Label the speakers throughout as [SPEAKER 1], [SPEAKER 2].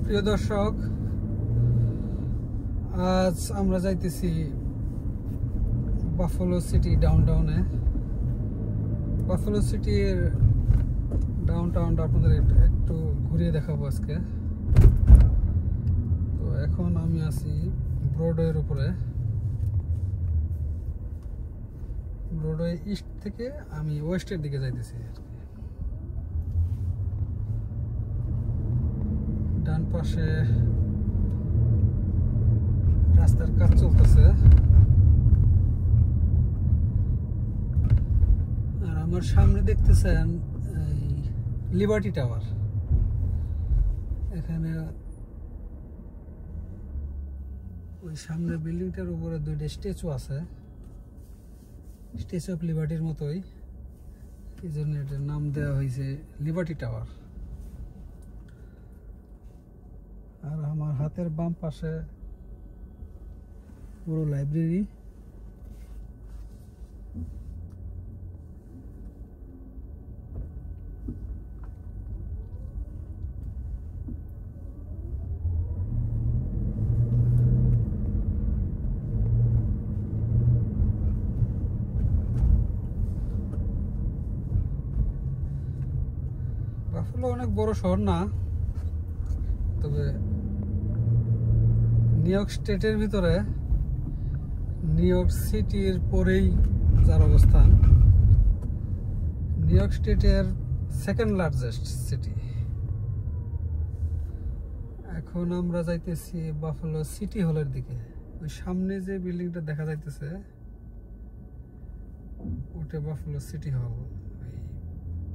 [SPEAKER 1] প্রিয় দর্শক, আজ আমরা যাইতেছি বাফেলো সিটি ডাউনটাউনে। বাফেলো সিটির ডাউনটাউনটা আপনাদের একটু ঘুরিয়ে দেখাবো আজকে। তো এখন আমি আছি ব্রডওয়ের উপরে। ব্রডওয়ে ইস্ট থেকে আমি ওয়েস্টের দিকে যাইতেছি। ডান পাশে রাস্তার কাজ চলতেছে, আর আমার সামনে দেখতেছেন লিবার্টি টাওয়ার। এখানে ওই সামনে বিল্ডিংটার উপরে দুইটা স্ট্যাচু আছে, স্ট্যাচু অফ লিবার্টির মতোই, এই জন্য এটার নাম দেওয়া হয়েছে লিবার্টি টাওয়ার। আর আমার হাতের বাম পাশে পুরো লাইব্রেরি। বাফেলো অনেক বড় শহর না, তবে নিউ ইয়র্ক স্টেটের ভিতরে নিউ ইয়র্ক সিটির পরেই যার অবস্থান। নিউ ইয়র্ক স্টেটের সেকেন্ড লার্জেস্ট সিটি। এখন আমরা যাইতেছি বাফেলো সিটি হলের দিকে। ওই সামনে যে বিল্ডিংটা দেখা যাইতেছে ওটা বাফেলো সিটি হল,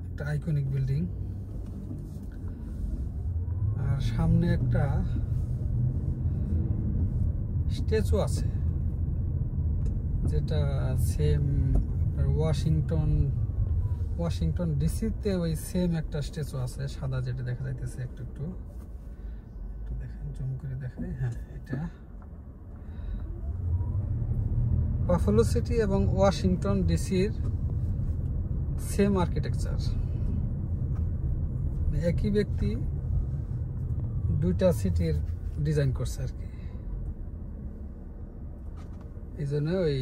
[SPEAKER 1] একটা আইকনিক বিল্ডিং। আর সামনে একটা স্ট্যাচু আছে, যেটা সেম ওয়াশিংটন ডিসিতে ওই সেম একটা স্ট্যাচু আছে, সাদা, যেটা দেখা যাইতেছে। একটু একটু দেখেন, জুম করে দেখাই। হ্যাঁ, এটা বাফেলো সিটি এবং ওয়াশিংটন ডিসির সেম আর্কিটেকচার। একই ব্যক্তি দুইটা সিটির ডিজাইন করছে আর কি। এই জন্য ওই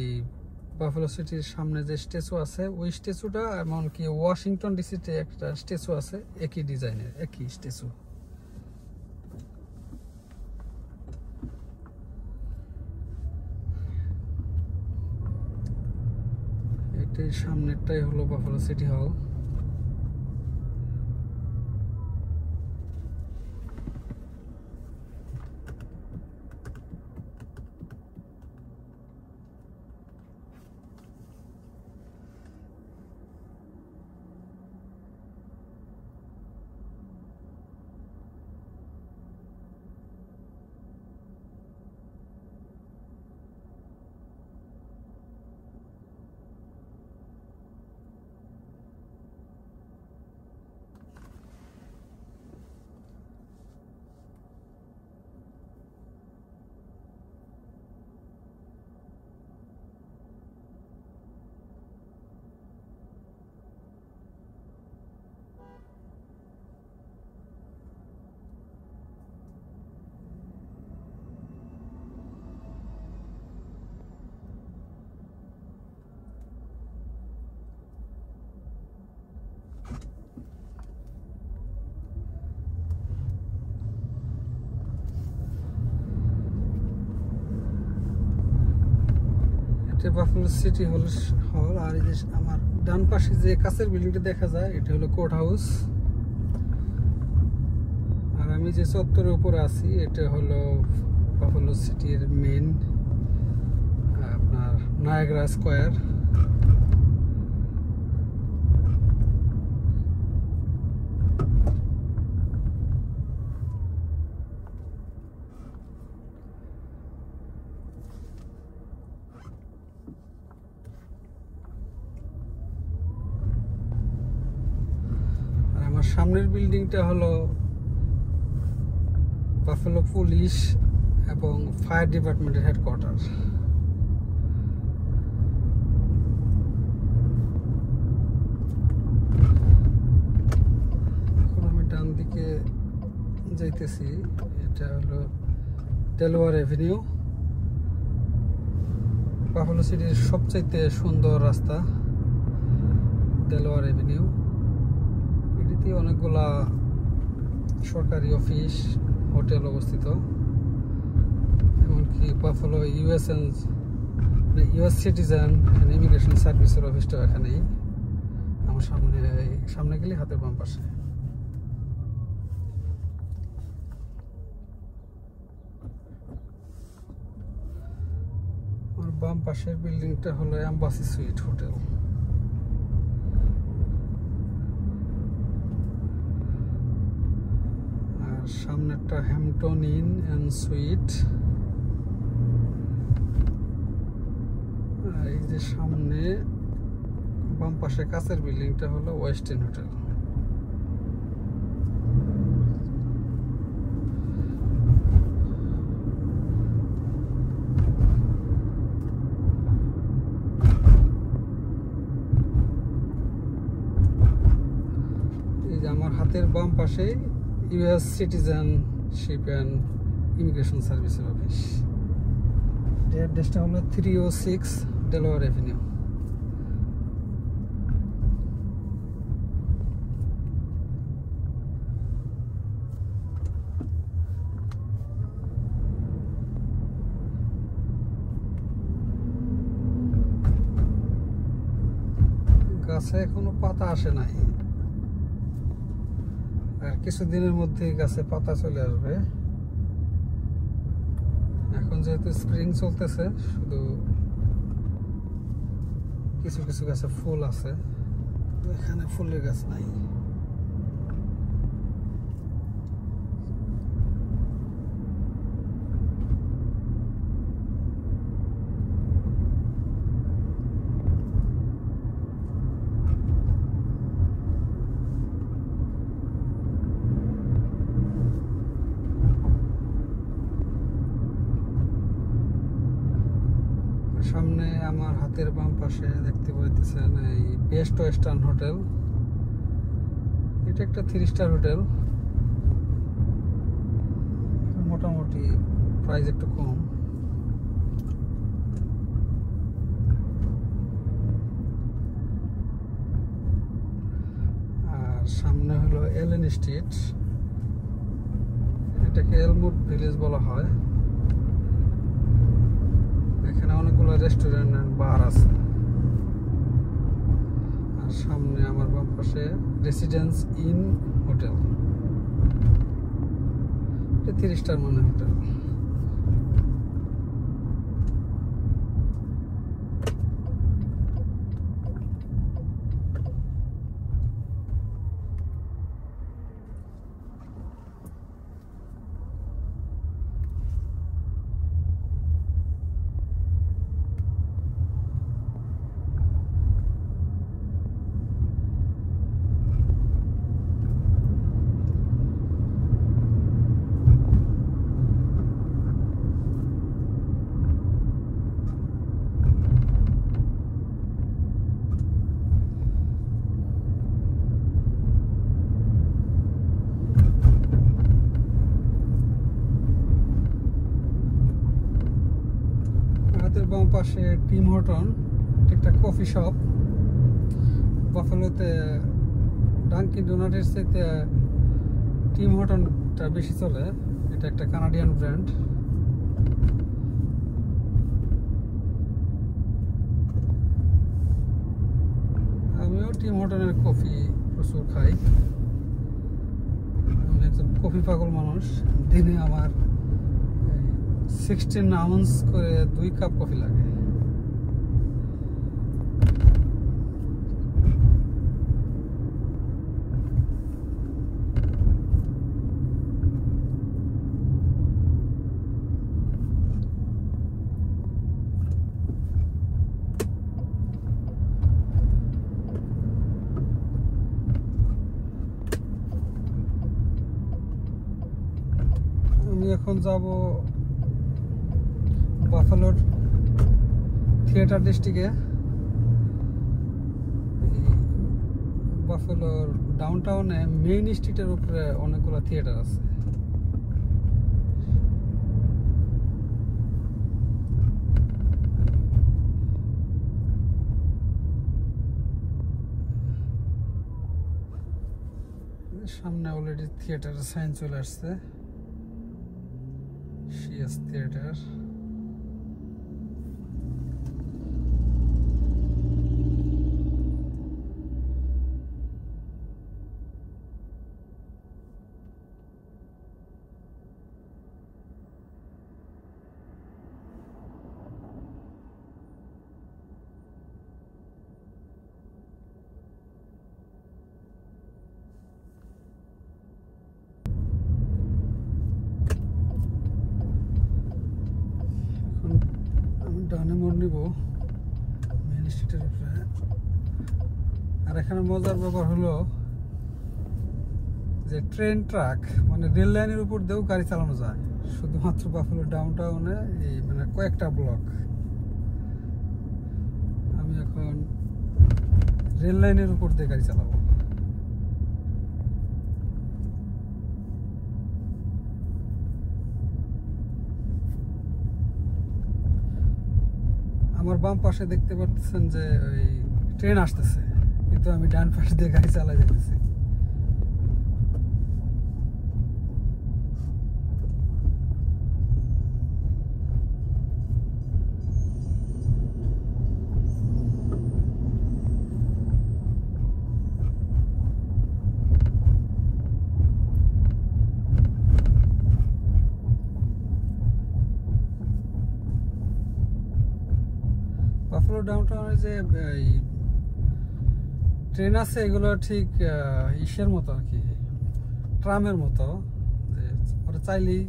[SPEAKER 1] বাফেলো সিটির সামনে যে স্ট্যাচু আছে, ওই স্ট্যাচুটা, এমনকি ওয়াশিংটন ডিসিতে একটা স্ট্যাচু আছে একই ডিজাইনের, একই স্ট্যাচু। এটাই সামনেরটাই হলো বাফেলো সিটি হল। বাফেলো সিটি হল। আর এই যে আমার ডান পাশে যে কাছের বিল্ডিংটা দেখা যায়, এটা হলো কোর্ট হাউস। আর আমি যে চত্বরের উপরে আছি, এটা হলো বাফেলো সিটির মেইন আপনার নায়াগ্রা স্কোয়ার। সামনের বিল্ডিংটা হলো বাফেলো পুলিশ এবং ফায়ার ডিপার্টমেন্টের হেডকোয়ার্টার। এখন আমি ডান দিকে যাইতেছি। এটা হলো টেলোয়ার এভিনিউ, বাফালো সিটির সবচেয়ে সুন্দর রাস্তা টেলোয়ার এভিনিউ। এটিতে অনেকগুলা সরকারি অফিস, হোটেল অবস্থিত, এমনকি বাফালো ইউএস সিটিজেন ইমিগ্রেশন সার্ভিসের অফিসটা এখানেই। আমার সামনে গেলে হাতের বাম পাশে। আমার বাম পাশের বিল্ডিংটা হলো এম্বাসি সুইট হোটেল। আর সামনেরটা হ্যাম্পটন ইন অ্যান্ড সুইট। এই যে সামনে বাম পাশে কাছের বিল্ডিংটা হলো ওয়েস্টার্ন হোটেল। এই যে আমার হাতের বাম পাশে ইউএস সিটিজেনশিপ অ্যান্ড ইমিগ্রেশন সার্ভিসের অফিস। অ্যাড্রেসটা হলো 306 টেলোয়ার এভিনিউ। গাছে এখনো পাতা আসে নাই, আর কিছুদিনের মধ্যে গাছে পাতা চলে আসবে। এখন যেহেতু স্প্রিং চলতেছে, শুধু কিছু কিছু গাছে ফুল আছে, এখানে ফুলের গাছ নাই। সামনে আমার হাতের বাম পাশে দেখতে পাইতেছেন এই বেস্ট ওয়েস্টার্ন হোটেল। এটা একটা 3 স্টার হোটেল, মোটামুটি প্রাইস একটু কম। আর সামনে হলো এলেন স্ট্রিট, এটাকে এলমুড ভিলেজ বলা হয়। এখানে অনেকগুলো রেস্টুরেন্ট এন্ড বার আছে। আর সামনে আমার বাম পাশে রেসিডেন্স ইন হোটেল, এটা 3 স্টার মানে হোটেল। বাম পাশে টিম হর্টন, একটা কফি শপ। বাফালোতে ডাঙ্কিন ডোনাটের চাইতে টিম হর্টনটা বেশি চলে। এটা একটা কানাডিয়ান ব্র্যান্ড। আমিও টিম হর্টনের কফি প্রচুর খাই, আমি একজন কফি পাগল মানুষ। দিনে আমার 16 আউন্স করে 2 কাপ কফি লাগে। আমি এখন যাব বাফালোর থিয়েটার ডিস্ট্রিক্টে। বাফালোর ডাউনটাউনে মেইন স্ট্রিটের উপরে অনেকগুলো থিয়েটার আছে। সামনে অলরেডি থিয়েটারের সাইন চলে আসছে, সিএস থিয়েটার। ডানে মোড় নিব মেইন স্ট্রিটের উপরে। আর এখানে মজার ব্যাপার হলো যে ট্রেন ট্রাক মানে রেল লাইনের উপর দিয়েও গাড়ি চালানো যায়, শুধুমাত্র বাফেলো ডাউনটাউনে এই মানে কয়েকটা ব্লক। আমি এখন রেল লাইনের উপর দিয়ে গাড়ি চালাবো। আমার বাম পাশে দেখতে পাচ্ছেন যে ওই ট্রেন আসতেছে, কিন্তু আমি ডান পাশে দিয়ে গাড়ি চালাই যেতেছি। বাফেলো ডাউনটাউনে যে ট্রেন আছে এগুলো ঠিক ইসের মতো আর কি, ট্রামের মতো, যে ওরা চাইলেই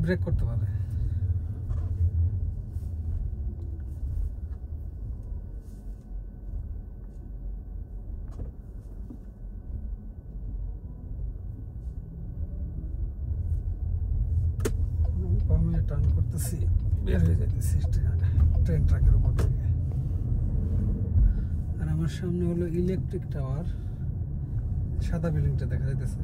[SPEAKER 1] ব্রেক করতে পারে। বামে টার্ন করতেছি, বের হয়ে যাইতেছি ট্রেন ট্রাকের উপর থেকে। আর আমার সামনে হলো ইলেকট্রিক টাওয়ার, সাদা বিল্ডিংটা দেখা যাইতেছে।